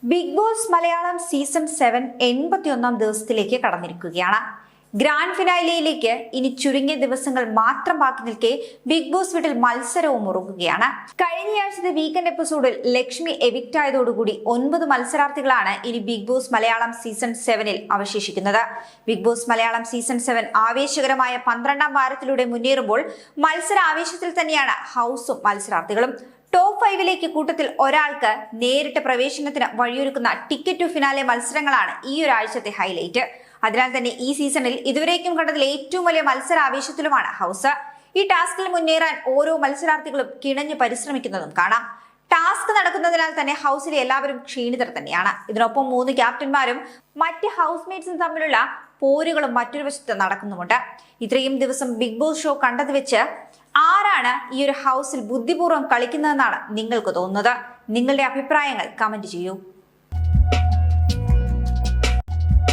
Big boss Malayalam season 7 81 ദിവസത്തിലേക്ക് കടന്നിരിക്കുകയാണ്. Grand ഫിനാലയിലേക്ക് ഇനി ചുരുങ്ങിയ ദിവസങ്ങൾ മാത്രം ബാക്കി നിൽക്കെ ബിഗ് ബോസ് വീട്ടിൽ മത്സരവും ഉറങ്ങുകയാണ്. കഴിഞ്ഞയാഴ്ചത്തെ വീക്കെൻഡ് എപ്പിസോഡിൽ ലക്ഷ്മി എവിക്റ്റ് ആയതോടുകൂടി 9 മത്സരാർത്ഥികളാണ് ഇനി ബിഗ് ബോസ് മലയാളം സീസൺ 7 അവശേഷിക്കുന്നത്. ബിഗ് ബോസ് മലയാളം സീസൺ 7 ആവേശകരമായ 12ാം വാരത്തിലൂടെ മുന്നേറുമ്പോൾ മത്സര ആവേശത്തിൽ തന്നെയാണ് ഹൗസും മത്സരാർത്ഥികളും. ടോപ്പ് 5ലേക്ക് കൂട്ടത്തിൽ ഒരാൾക്ക് നേരിട്ട് പ്രവേശനത്തിന് വഴിയൊരുക്കുന്ന ടിക്കറ്റ് ടു ഫിനാലെ മത്സരങ്ങളാണ് ഈ ഒരാഴ്ചത്തെ ഹൈലൈറ്റ്. അതിനാൽ തന്നെ ഈ സീസണിൽ ഇതുവരേക്കും കണ്ടതിൽ ഏറ്റവും വലിയ മത്സര ആവേശത്തിലുമാണ് ഹൗസ്. ഈ ടാസ്കിൽ മുന്നേറാൻ ഓരോ മത്സരാർത്ഥികളും കിണഞ്ഞു പരിശ്രമിക്കുന്നതും കാണാം. ടാസ്ക് നടക്കുന്നതിനാൽ തന്നെ ഹൗസിലെ എല്ലാവരും ക്ഷീണിതർ തന്നെയാണ്. ഇതിനൊപ്പം 3 ക്യാപ്റ്റന്മാരും മറ്റ് ഹൗസ്മേറ്റ്സും തമ്മിലുള്ള പോരുകളും മറ്റൊരു വശത്ത് നടക്കുന്നുമുണ്ട്. ഇത്രയും ദിവസം ബിഗ് ബോസ് ഷോ കണ്ടത് വെച്ച് ആരാണ് ഈ ഒരു ഹൗസിൽ ബുദ്ധിപൂർവ്വം കളിക്കുന്നതെന്നാണ് നിങ്ങൾക്ക് തോന്നുന്നത്? നിങ്ങളുടെ അഭിപ്രായങ്ങൾ കമന്റ് ചെയ്യൂ.